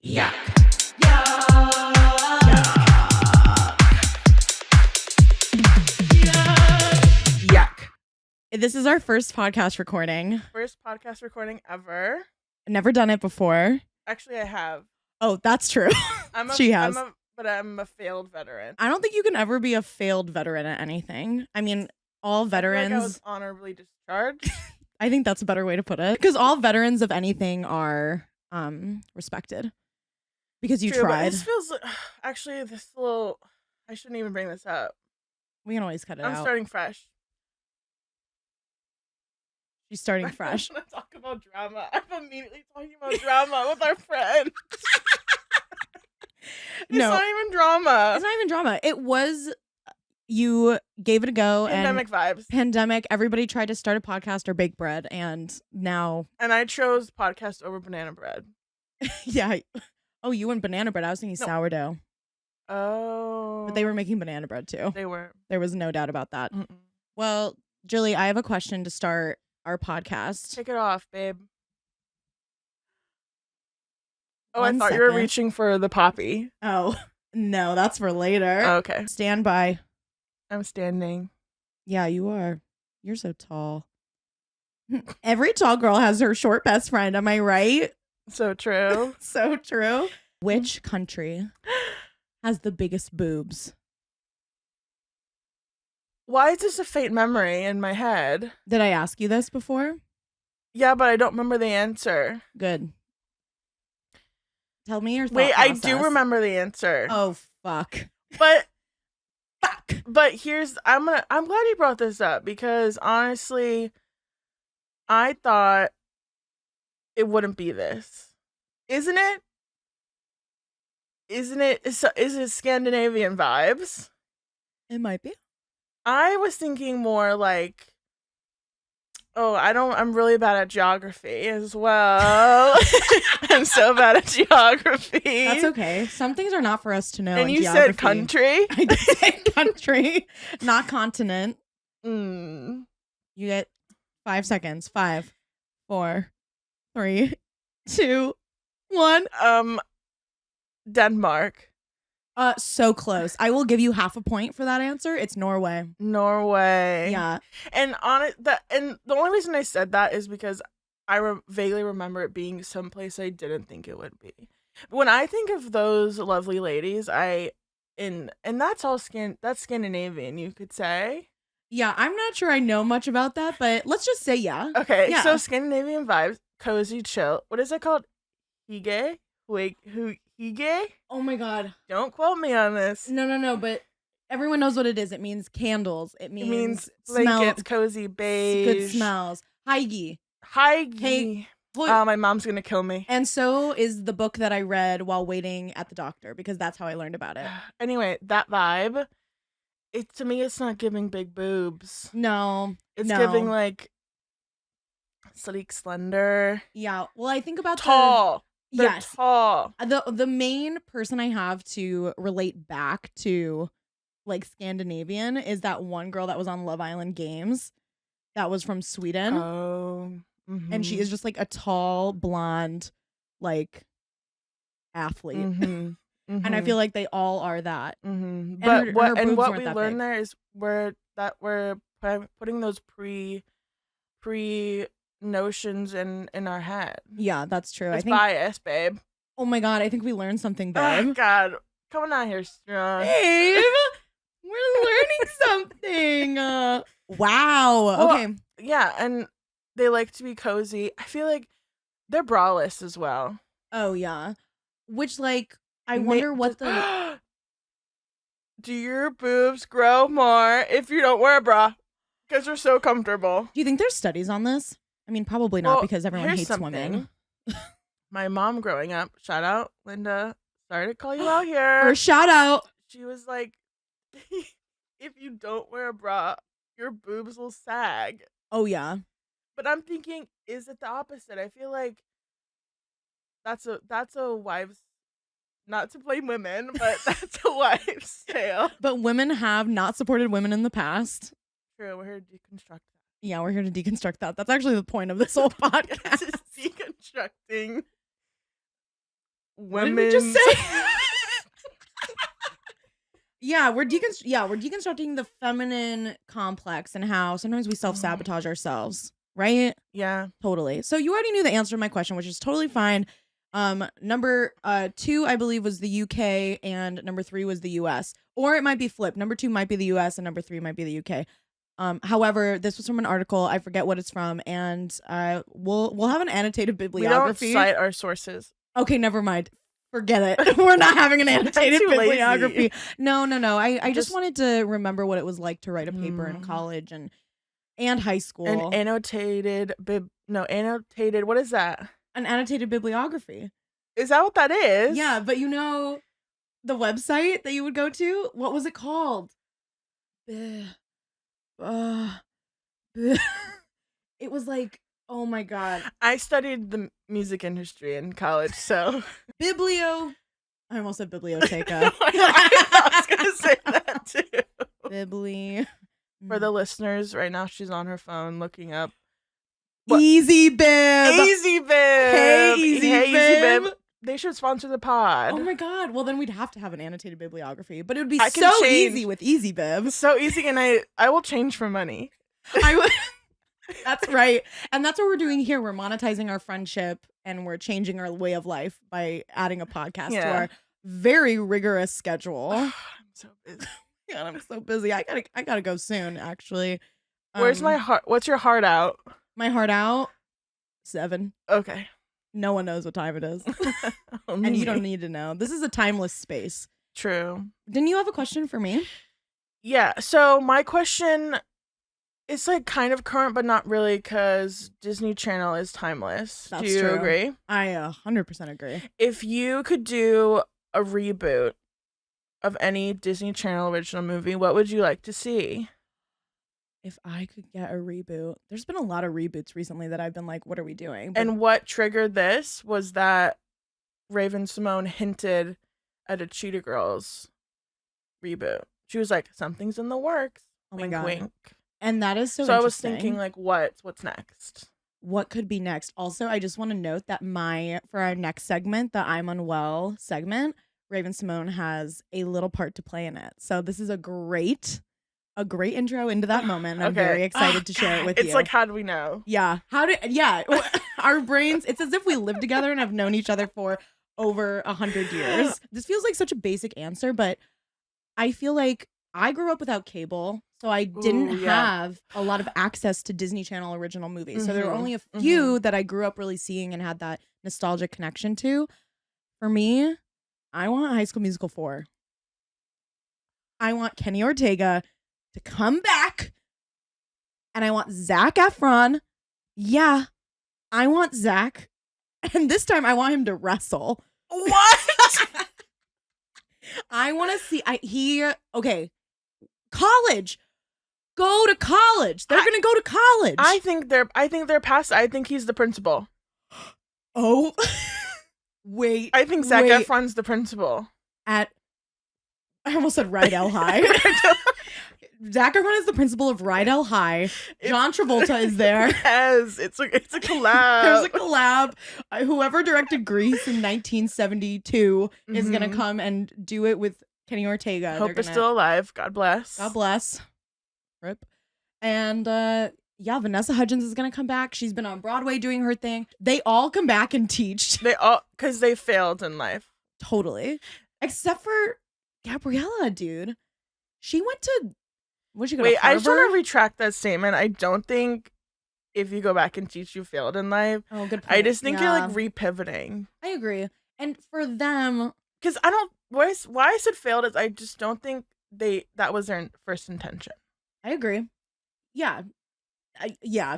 Yuck. Yuck. This is our first podcast recording. First podcast recording ever. Never done it before. Actually, I have. Oh, that's true. She has. But I'm a failed veteran. I don't think you can ever be a failed veteran at anything. I mean, all veterans. I feel like I was honorably discharged. I think that's a better way to put it. Because all veterans of anything are respected. Because you True, but tried. this feels like, actually, this little. I shouldn't even bring this up. We can always cut it I'm out. starting fresh. She's starting fresh. I want to talk about drama. I'm immediately talking about drama with our friend. It's not even drama. It's not even drama. It was, you gave it a go. Pandemic vibes. Pandemic. Everybody tried to start a podcast or bake bread. And now. And I chose podcast over banana bread. Yeah. Oh, you went banana bread. I was thinking sourdough. Oh. But they were making banana bread too. They were. There was no doubt about that. Mm-mm. Well, Jilly, I have a question to start our podcast. Take it off, babe. Oh, One I thought you were second. reaching for the poppy. Oh, no, that's for later. Okay. Stand by. I'm standing. Yeah, you are. You're so tall. Every tall girl has her short best friend. Am I right? So true. So true. Which country has the biggest boobs? Why is this a faint memory in my head? Did I ask you this before? Yeah, but I don't remember the answer. Good. Tell me your thought Wait, process. I do remember the answer. Oh, fuck. But Fuck. here's I'm glad you brought this up because honestly, I thought it wouldn't be this. Isn't it? Is it Scandinavian vibes? It might be. I was thinking more like, I'm really bad at geography as well. I'm so bad at geography. That's okay. Some things are not for us to know. And in you geography. said country? I did say country, not continent. Mm. You get 5 seconds. 5, 4, 3, 2, 1. Denmark. So close. I will give you half a point for that answer. It's Norway. Norway. Yeah. And the only reason I said that is because I vaguely remember it being someplace I didn't think it would be. When I think of those lovely ladies, and that's all that's Scandinavian, you could say. Yeah, I'm not sure I know much about that, but let's just say yeah. Okay, Yeah. so Scandinavian vibes, cozy, chill. What is it called? Hygge? Hygge? Oh my god. Don't quote me on this. No, but everyone knows what it is. It means candles. It means blankets, cozy, beige. good smells. Hygge. Hygge. Hey, My mom's gonna kill me. and so is the book that I read while waiting at the doctor because that's how I learned about it. Anyway, that vibe, to me, it's not giving big boobs. No. It's no. giving like sleek, slender, Yeah. Well, I think about tall. They're yes. tall. The main person I have to relate back to like Scandinavian is that one girl that was on Love Island Games that was from Sweden. Oh. And she is just like a tall, blonde, like athlete. Mm-hmm. And I feel like they all are that. Mm-hmm. her But boobs what weren't we that learned big. there is we're putting those pre notions in our head. Yeah, that's true. It's I think. bias, babe. Oh my god, I think we learned something, Oh, babe. God, coming out here strong. Babe, we're learning something. Wow. Well, Okay. Yeah, and they like to be cozy. I feel like they're braless as well. Oh yeah. Which like I wonder what the. Do your boobs grow more if you don't wear a bra? Because they're so comfortable. Do you think there's studies on this? I mean, probably not Well, because everyone here's hates women. My mom growing up, shout out, Linda, sorry to call you out here. Or shout out. She was like, if you don't wear a bra, your boobs will sag. Oh yeah. But I'm thinking, is it the opposite? I feel like that's a wives, not to blame women, but that's a wives' tale. But women have not supported women in the past. True, we're here to deconstruct that. Yeah, we're here to deconstruct that. That's actually the point of this whole podcast. This is deconstructing women. What did we just say? We're deconstructing the feminine complex and how sometimes we self-sabotage ourselves, right? Yeah. Totally. So you already knew the answer to my question, which is totally fine. Number 2, I believe, was the UK, and number 3 was the US. Or it might be flipped. Number 2 might be the US, and number 3 might be the UK. However, this was from an article. I forget what it's from, and we'll have an annotated bibliography. We don't cite our sources. Okay, never mind. Forget it. We're not having an annotated bibliography. Lazy. No. I just wanted to remember what it was like to write a paper in college and high school. An annotated what is that? An annotated bibliography. Is that what that is? Yeah, but the website that you would go to, what was it called? It was like, oh my God. I studied the music industry in college, so I almost said biblioteca. I was gonna say that too. For the listeners, right now she's on her phone looking up Easy Bib. Easy Bib. Hey, Easy Bib. They should sponsor the pod. Oh my God. Well, then we'd have to have an annotated bibliography, but it would be so easy with Easy Bib. So easy, and I will change for money. I would. That's right. And that's what we're doing here. We're monetizing our friendship, and we're changing our way of life by adding a podcast to our very rigorous schedule. I'm so busy. God, I'm so busy. I gotta go soon, actually. Where's my heart? What's your heart out? My heart out? 7. Okay. No one knows what time it is. And you don't need to know. This is a timeless space. True. Didn't you have a question for me? Yeah. So my question is like kind of current, but not really, because Disney Channel is timeless. That's Do you true. agree? I 100% agree. If you could do a reboot of any Disney Channel original movie, what would you like to see? If I could get a reboot, there's been a lot of reboots recently that I've been like, what are we doing? And what triggered this was that Raven-Symoné hinted at a Cheetah Girls reboot. She was like, something's in the works. Oh my wink, God. wink. And that is so I was interesting. thinking, like, what's next? What could be next? Also, I just want to note that for our next segment, the I'm Unwell segment, Raven-Symoné has a little part to play in it. So this is a great intro into that moment. I'm very excited to share it with you. It's like, how do we know? Yeah. Our brains, it's as if we live together and have known each other for over 100 years. This feels like such a basic answer, but I feel like I grew up without cable, so I didn't have a lot of access to Disney Channel original movies. So there were only a few that I grew up really seeing and had that nostalgic connection to. For me, I want High School Musical 4. I want Kenny Ortega to come back, and I want Zac Efron. Yeah, I want Zac, and this time I want him to wrestle. What? I want to see. College. Go to college. They're gonna go to college. I think they're past. I think he's the principal. Oh, wait. I think Zac Efron's the principal. I almost said Rydell High. Zac Efron is the principal of Rydell High. John Travolta is there. Yes, it's a collab. There's a collab. Whoever directed Grease in 1972 is gonna come and do it with Kenny Ortega. Hope is still alive. God bless. God bless. Rip. And Vanessa Hudgens is gonna come back. She's been on Broadway doing her thing. They all come back and teach. Because they failed in life. Totally. Except for Gabriella, dude. She went to. Where'd she go? Wait, to Harvard? I just want to retract that statement. I don't think if you go back and teach, you failed in life. Oh, good point. I just think you're like repivoting. I agree. And for them, because I don't. Why I said failed is I just don't think that was their first intention. I agree. Yeah.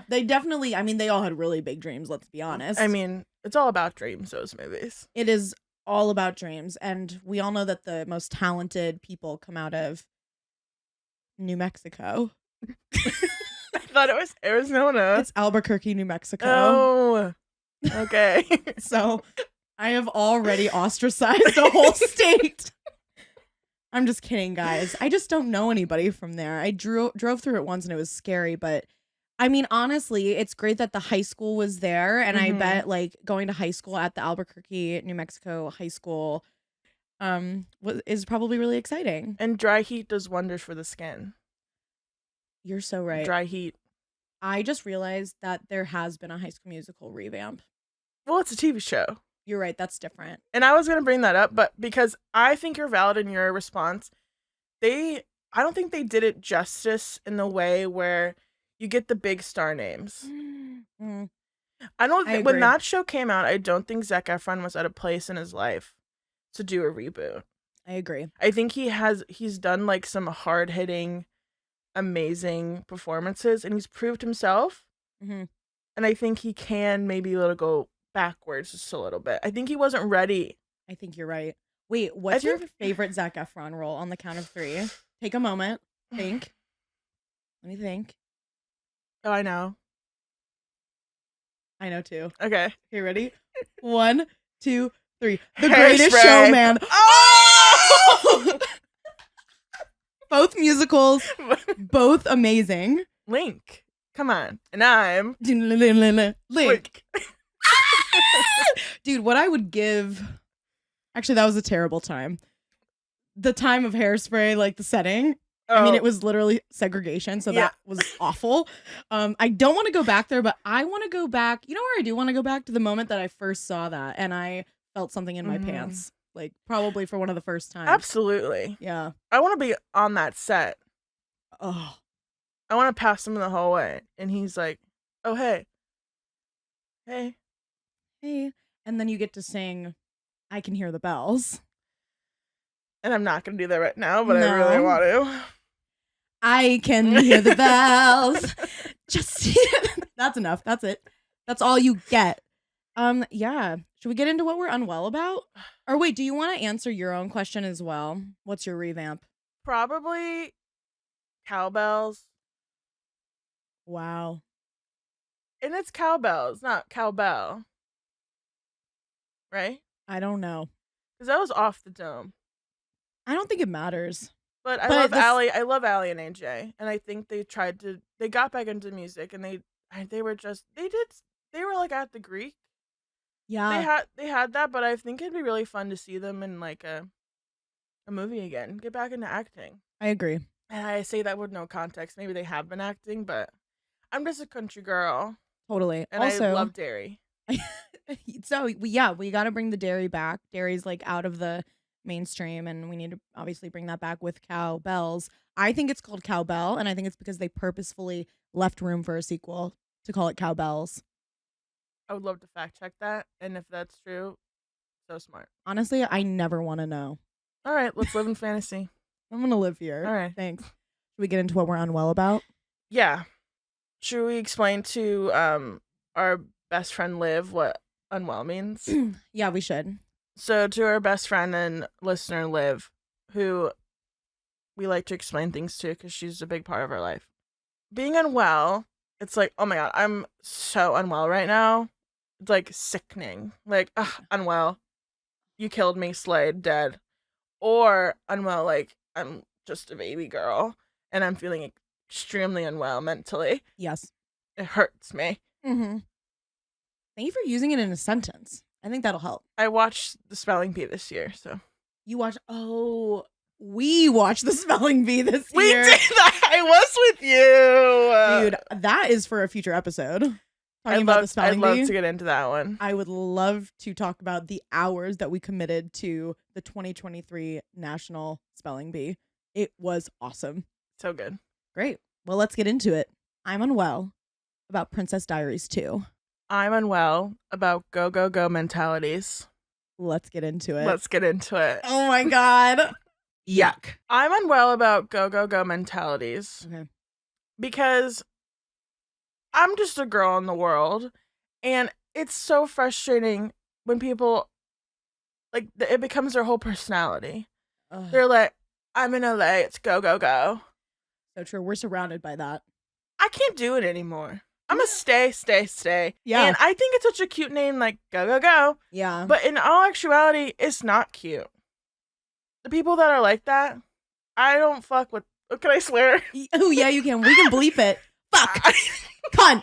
They definitely, they all had really big dreams, let's be honest. I mean, it's all about dreams, those movies. It is all about dreams. And we all know that the most talented people come out of New Mexico. I thought it was Arizona. It's Albuquerque, New Mexico. Oh, okay. So I have already ostracized a whole state. I'm just kidding, guys. I just don't know anybody from there. I drove through it once and it was scary, but I mean, honestly, it's great that the high school was there, and I bet like going to high school at the Albuquerque, New Mexico high school is probably really exciting. And dry heat does wonders for the skin. You're so right. Dry heat. I just realized that there has been a High School Musical revamp. Well, it's a TV show. You're right, that's different. And I was going to bring that up, but because I think you're valid in your response, I don't think they did it justice in the way where you get the big star names. Mm. When that show came out, I don't think Zac Efron was at a place in his life to do a reboot. I agree. I think he's done like some hard-hitting, amazing performances, and he's proved himself. Mm-hmm. And I think he can maybe go backwards just a little bit. I think he wasn't ready. I think you're right. Wait, what's your favorite Zac Efron role on the count of 3? Take a moment. Think. Let me think. Oh, I know. I know too. Okay. You ready? 1, 2, 3. The Hairspray. Greatest Showman. Oh! Both musicals. Both amazing. Link. Come on. And I'm Link. Dude, what I would give... Actually, that was a terrible time. The time of Hairspray, like the setting... I mean, it was literally segregation, so that was awful. I don't want to go back there, but I want to go back. You know where I do want to go back? To the moment that I first saw that, and I felt something in my pants. Like, probably for one of the first times. Absolutely. Yeah. I want to be on that set. Oh. I want to pass him in the hallway, and he's like, oh, hey. Hey. Hey. And then you get to sing, I Can Hear the Bells. And I'm not going to do that right now, but I really want to. I can hear the bells. Just that's enough. That's it. That's all you get. Yeah. Should we get into what we're unwell about? Or wait, do you want to answer your own question as well? What's your revamp? Probably cowbells. Wow. And it's cowbells, not cowbell. Right? I don't know. Because that was off the dome. I don't think it matters. But I love Allie. I love Allie and AJ, and I think they got back into music, and they were like at the Greek. Yeah, they had that, but I think it'd be really fun to see them in like a movie again, get back into acting. I agree. And I say that with no context. Maybe they have been acting, but I'm just a country girl. Totally. And also, I love dairy. So yeah, we got to bring the dairy back. Dairy's like out of the mainstream, and we need to obviously bring that back with cowbells. I think it's called Cowbell, and I think it's because they purposefully left room for a sequel to call it Cowbells. I would love to fact check that, and if that's true, so smart. Honestly, I never want to know. All right, let's live in fantasy. I'm gonna live here. All right, thanks. Should we get into what we're unwell about? Yeah. Should we explain to our best friend Liv what unwell means? Yeah, we should. So to our best friend and listener, Liv, who we like to explain things to because she's a big part of our life. Being unwell, it's like, oh my God, I'm so unwell right now. It's like sickening. Like, unwell. You killed me, slayed, dead. Or unwell, like, I'm just a baby girl and I'm feeling extremely unwell mentally. Yes. It hurts me. Mm-hmm. Thank you for using it in a sentence. I think that'll help. I watched the spelling bee this year, so. You watched? Oh, we watched the spelling bee this year. We did that. I was with you. Dude, that is for a future episode. I'd love to get into that one. I would love to talk about the hours that we committed to the 2023 National Spelling Bee. It was awesome. So good. Great. Well, let's get into it. I'm unwell about Princess Diaries 2. I'm unwell about go, go, go mentalities. Let's get into it. Oh my God. Yuck. I'm unwell about go, go, go mentalities. Okay. Because I'm just a girl in the world. And it's so frustrating when people, like, it becomes their whole personality. Ugh. They're like, I'm in LA. It's go, go, go. So true. We're surrounded by that. I can't do it anymore. I'm a stay. Yeah. And I think it's such a cute name, like, go, go, go. Yeah. But in all actuality, it's not cute. The people that are like that, I don't fuck with. Can I swear? Oh, yeah, you can. We can bleep it. Fuck. Cunt.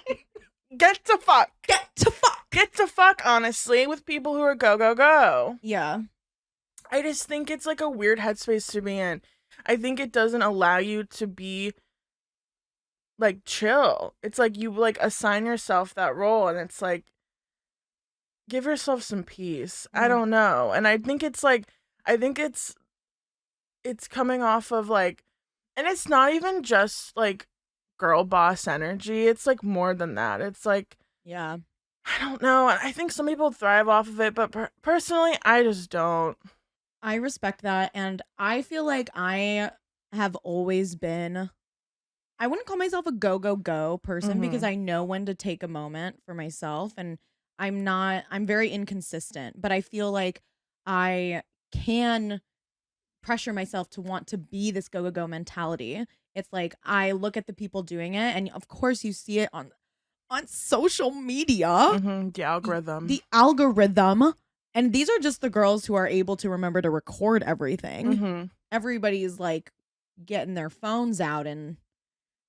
Get to fuck. Get to fuck. Get to fuck, honestly, with people who are go, go, go. Yeah. I just think it's like a weird headspace to be in. I think it doesn't allow you to be like chill. It's like you like assign yourself that role, and it's like give yourself some peace. I don't know. And I think it's like it's coming off of like, and it's not even just like girl boss energy. It's like more than that. It's like, Yeah. I don't know. I think some people thrive off of it, but personally, I just don't. I respect that. And I feel like I have always been, I wouldn't call myself a go, go, go person because I know when to take a moment for myself. And I'm very inconsistent, but I feel like I can pressure myself to want to be this go, go, go mentality. It's like I look at the people doing it, and of course you see it on social media. The algorithm. The algorithm. And these are just the girls who are able to remember to record everything. Everybody's like getting their phones out and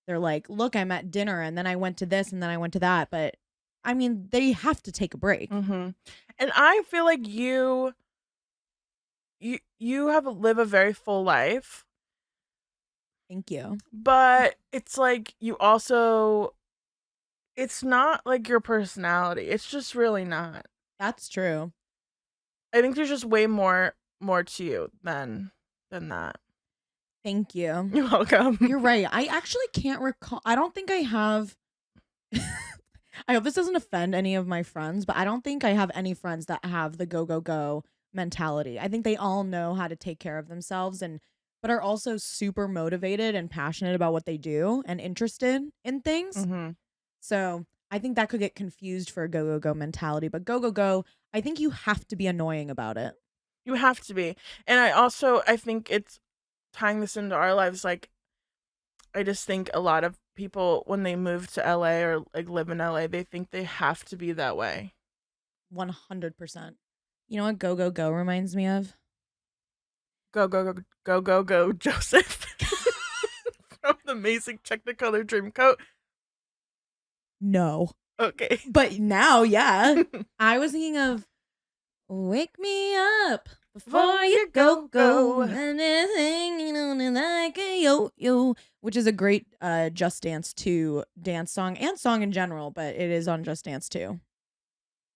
they're like, look, I'm at dinner and then I went to this and then I went to that. But I mean, they have to take a break. And I feel like you have live a very full life. Thank you. But it's like you also, it's not like your personality. It's just really not. That's true. I think there's just way more to you than that. Thank you. You're welcome. You're right. I actually can't recall. I don't think I have. I hope this doesn't offend any of my friends, but I don't think I have any friends that have the go, go, go mentality. I think they all know how to take care of themselves but are also super motivated and passionate about what they do and interested in things. So I think that could get confused for a go, go, go mentality. But go, go, go, I think you have to be annoying about it. You have to be. And I think it's tying this into our lives. Like, I just think a lot of people, when they move to LA or like live in LA, they think they have to be that way. 100%. You know what go, go, go reminds me of? Go, go, go, go, go, go, Joseph. From the Amazing Technicolor Dreamcoat. No. Okay. But now, yeah. I was thinking of Wake Me Up Before You Go Go, and hanging on like a yo-yo, which is a great Just Dance 2 dance song and song in general, but it is on Just Dance 2.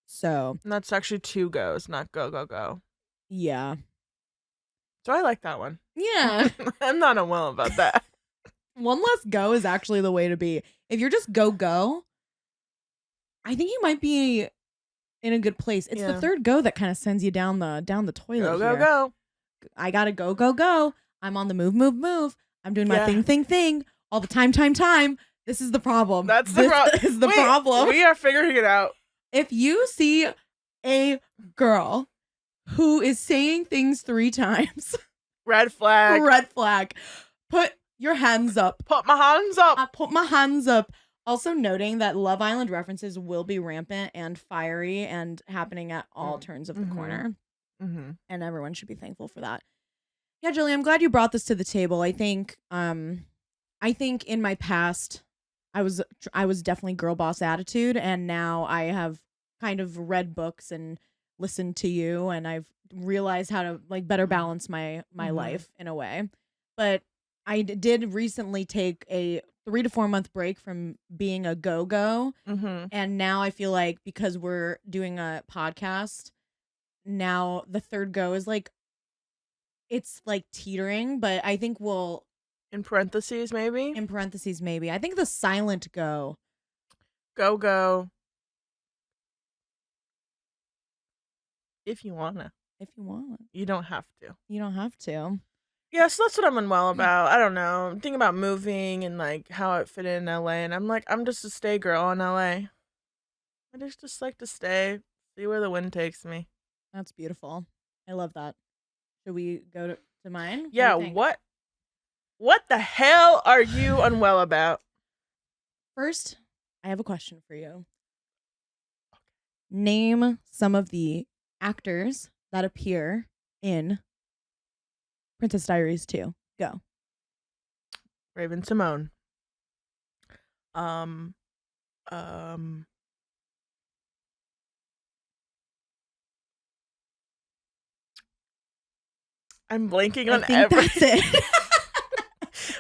So. And that's actually 2 goes, not go, go, go. Yeah. So I like that one. Yeah. I'm not unwell about that. One less go is actually the way to be. If you're just go, go, I think you might be in a good place. It's the third go that kind of sends you down the toilet. Go, go, go. I gotta go, go, go. I'm on the move, move, move. I'm doing my thing all the time. This is the problem. That's the problem. This is the problem. We are figuring it out. If you see a girl who is saying things 3 times, red flag. Red flag. Put your hands up. Put my hands up. I put my hands up. Also noting that Love Island references will be rampant and fiery and happening at all turns of the corner. And everyone should be thankful for that. Yeah, Jilly, I'm glad you brought this to the table. I think in my past, I was definitely girl boss attitude, and now I have kind of read books and listened to you, and I've realized how to like better balance my life in a way. But I did recently take a 3 to 4 month break from being a go-go. And now I feel like because we're doing a podcast, now the third go is like, it's like teetering, but I think we'll... In parentheses, maybe? I think the silent go. Go. If you wanna. You don't have to. Yeah, so that's what I'm unwell about. I don't know. I'm thinking about moving and like how it fit in LA, and I'm like, I'm just a stay girl in LA. I just like to stay, see where the wind takes me. That's beautiful. I love that. Should we go to mine? Yeah, what the hell are you unwell about? First, I have a question for you. Name some of the actors that appear in Princess Diaries 2. Go. Raven Simone. I'm blanking on I think that's it.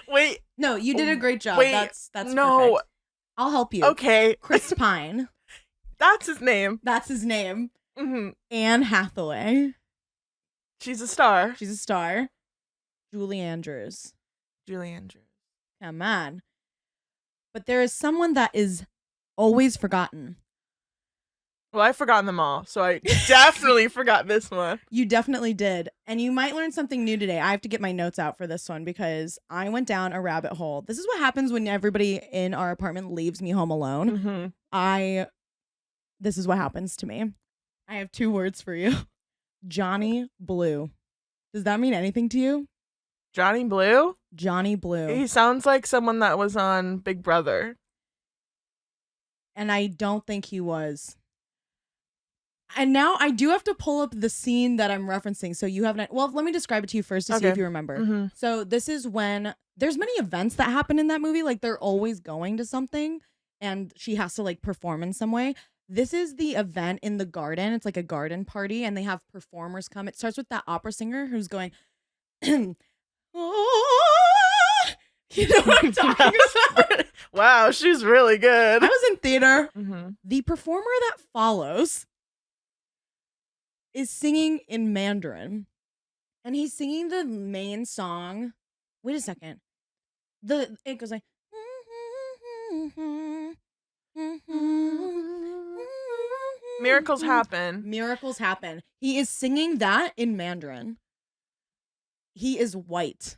Wait. No, you did a great job. Wait, That's no. perfect. I'll help you. Okay. Chris Pine. That's his name. That's his name. Mm-hmm. Anne Hathaway. She's a star. She's a star. Julie Andrews. Julie Andrews. Come on. But there is someone that is always forgotten. Well, I've forgotten them all, so I definitely forgot this one. You definitely did. And you might learn something new today. I have to get my notes out for this one because I went down a rabbit hole. This is what happens when everybody in our apartment leaves me home alone. Mm-hmm. This is what happens to me. I have 2 words for you. Johnny Blue. Does that mean anything to you? Johnny Blue? Johnny Blue. He sounds like someone that was on Big Brother. And I don't think he was. And now I do have to pull up the scene that I'm referencing. So you haven't. Well, let me describe it to you first to see if you remember. Mm-hmm. So this is when there's many events that happen in that movie. Like they're always going to something and she has to like perform in some way. This is the event in the garden. It's like a garden party and they have performers come. It starts with that opera singer who's going, oh, you know what I'm talking about? Wow, she's really good. I was in theater. Mm-hmm. The performer that follows is singing in Mandarin. And he's singing the main song. Wait a second. It goes like Miracles happen. Miracles happen. He is singing that in Mandarin. He is white.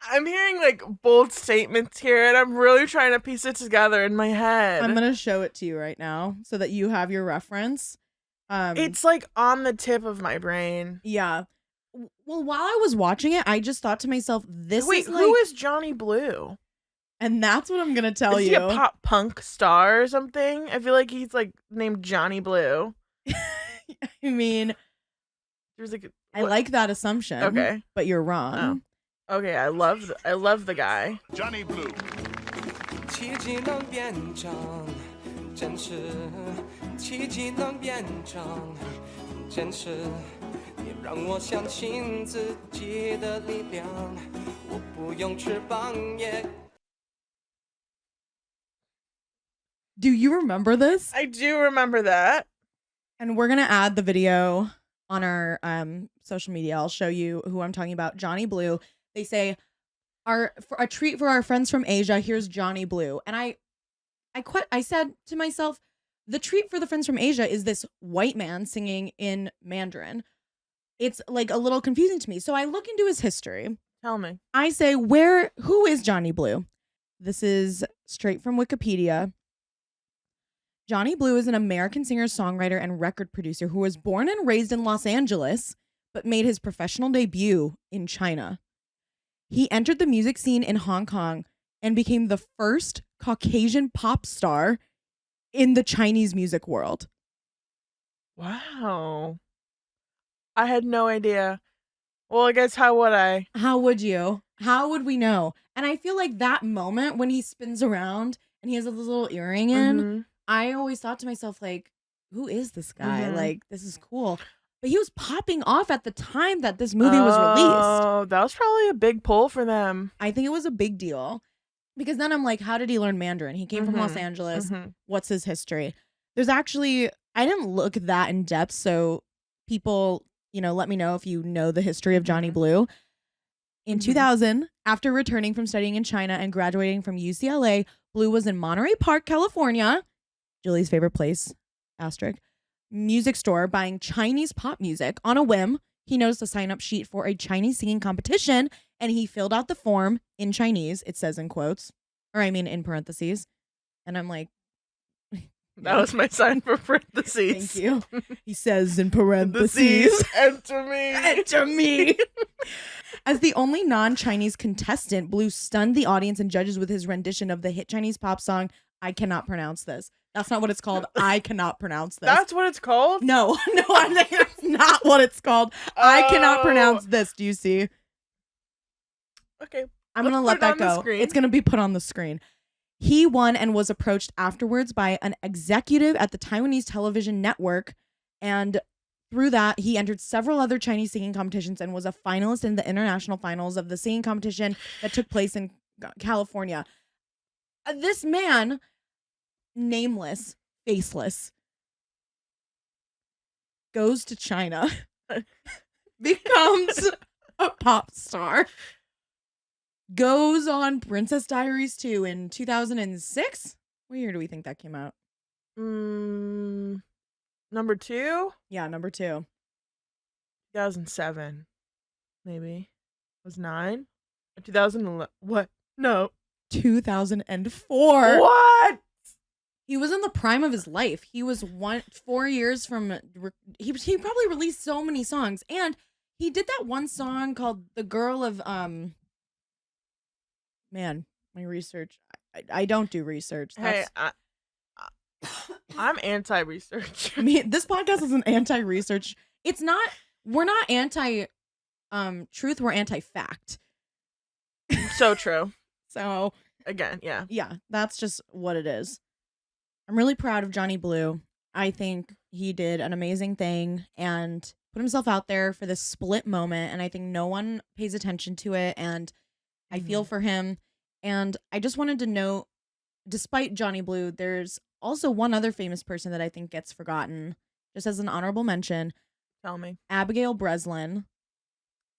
I'm hearing like bold statements here and I'm really trying to piece it together in my head. I'm going to show it to you right now so that you have your reference. It's like on the tip of my brain. Yeah. Well, while I was watching it, I just thought to myself, Wait, who is Johnny Blue? And that's what I'm going to tell you. Is he a pop punk star or something? I feel like he's like named Johnny Blue. I mean, there's like I like that assumption. Okay. But you're wrong. Oh. Okay, I love the guy. Johnny Blue. 奇迹能变成真实，奇迹能变成真实，也让我相信自己的力量，我不用翅膀也。Do you remember this? I do remember that. And we're going to add the video on our social media. I'll show you who I'm talking about. Johnny Blue. They say, for a treat for our friends from Asia, here's Johnny Blue. And I said to myself, the treat for the friends from Asia is this white man singing in Mandarin. It's like a little confusing to me. So I look into his history. Tell me. I say, who is Johnny Blue? This is straight from Wikipedia. Johnny Blue is an American singer, songwriter, and record producer who was born and raised in Los Angeles, but made his professional debut in China. He entered the music scene in Hong Kong and became the first Caucasian pop star in the Chinese music world. Wow. I had no idea. Well, I guess how would I? How would you? How would we know? And I feel like that moment when he spins around and he has a little earring in, Mm-hmm. I always thought to myself, like, who is this guy? Mm-hmm. Like, this is cool. But he was popping off at the time that this movie was released. Oh, that was probably a big pull for them. I think it was a big deal. Because then I'm like, how did he learn Mandarin? He came from Los Angeles. Mm-hmm. What's his history? There's actually, I didn't look that in depth. So people, let me know if you know the history of Johnny Blue. In 2000, after returning from studying in China and graduating from UCLA, Blue was in Monterey Park, California, Julie's favorite place, asterisk, music store buying Chinese pop music. On a whim, he noticed a sign-up sheet for a Chinese singing competition, and he filled out the form in Chinese. It says in quotes, or I mean in parentheses. And I'm like, that was my sign for parentheses. Thank you. He says in parentheses, enter me. Enter me. As the only non-Chinese contestant, Blue stunned the audience and judges with his rendition of the hit Chinese pop song, I Cannot Pronounce This. That's not what it's called. I cannot pronounce this. That's what it's called? No, I'm saying that's not what it's called. I cannot pronounce this. Do you see? Okay. I'm going to let that go. It's going to be put on the screen. He won and was approached afterwards by an executive at the Taiwanese television network. And through that, he entered several other Chinese singing competitions and was a finalist in the international finals of the singing competition that took place in California. This man, nameless, faceless, goes to China, becomes a pop star, goes on Princess Diaries 2 in 2006. What year do we think that came out? Number 2? Yeah, number 2. 2007. Maybe. Was 9? 2011. What? No. 2004. What? He was in the prime of his life. He was 4 years from... He probably released so many songs. And he did that one song called The Girl of... Man, my research. I don't do research. Hey, I'm anti-research. I mean, this podcast is an anti-research. It's not... We're not anti... truth, we're anti-fact. So true. So... Again, yeah. Yeah, that's just what it is. I'm really proud of Johnny Blue. I think he did an amazing thing and put himself out there for this split moment. And I think no one pays attention to it. And I feel for him. And I just wanted to note, despite Johnny Blue, there's also one other famous person that I think gets forgotten, just as an honorable mention. Tell me. Abigail Breslin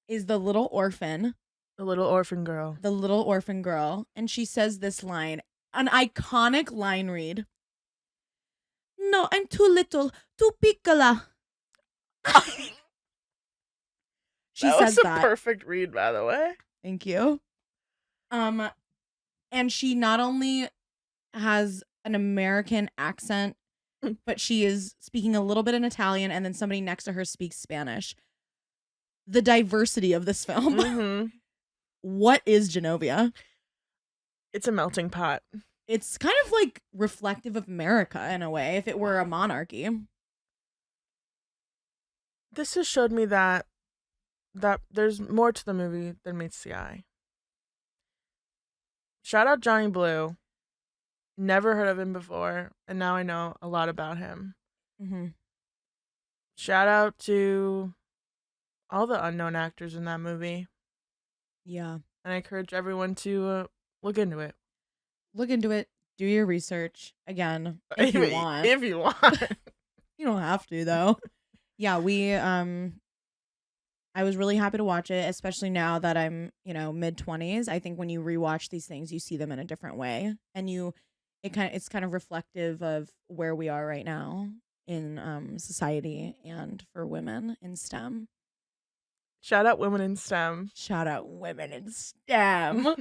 is the little orphan. The little orphan girl. The little orphan girl. And she says this line, an iconic line read. No, I'm too little, too piccola. She that says was a that. perfect read, by the way. Thank you. And she not only has an American accent, but she is speaking a little bit in Italian, and then somebody next to her speaks Spanish. The diversity of this film. Mm-hmm. What is Genovia? It's a melting pot. It's kind of like reflective of America in a way, if it were a monarchy. This has showed me that there's more to the movie than meets the eye. Shout out Johnny Blue. Never heard of him before, and now I know a lot about him. Mm-hmm. Shout out to all the unknown actors in that movie. Yeah. And I encourage everyone to look into it. Look into it. Do your research. Again, if you want. If you want. You don't have to, though. Yeah, I was really happy to watch it, especially now that I'm, mid-20s. I think when you rewatch these things, you see them in a different way. And it's kind of reflective of where we are right now in society and for women in STEM. Shout out women in STEM. Shout out women in STEM.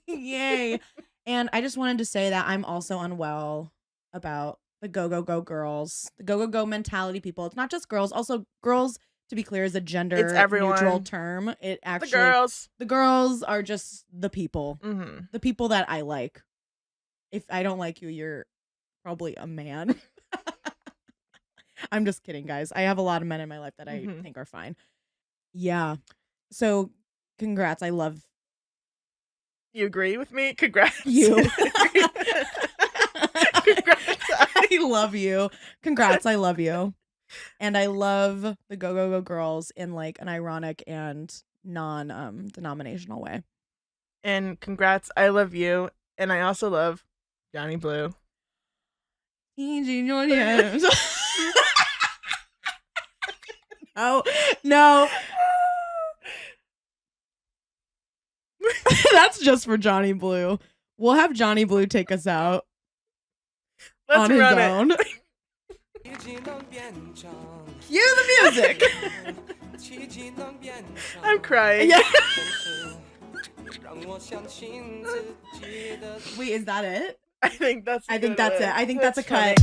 Yay. And I just wanted to say that I'm also unwell about the go girls, the go mentality people. It's not just girls. Also, girls, to be clear, is a gender neutral term. It actually the girls are just the people. Mm-hmm. The people that I like. If I don't like you, you're probably a man. I'm just kidding, guys. I have a lot of men in my life that I think are fine. Yeah. So, congrats. I love you. Agree with me? Congrats. You. Congrats. I love you. Congrats. I love you. And I love the go girls in like an ironic and non-denominational way. And congrats. I love you. And I also love Johnny Blue. No. That's just for Johnny Blue. We'll have Johnny Blue take us out. Let's on his run own. Cue the music. I'm crying. Yeah. Wait, is that it? I think that's it. I think that's a cut.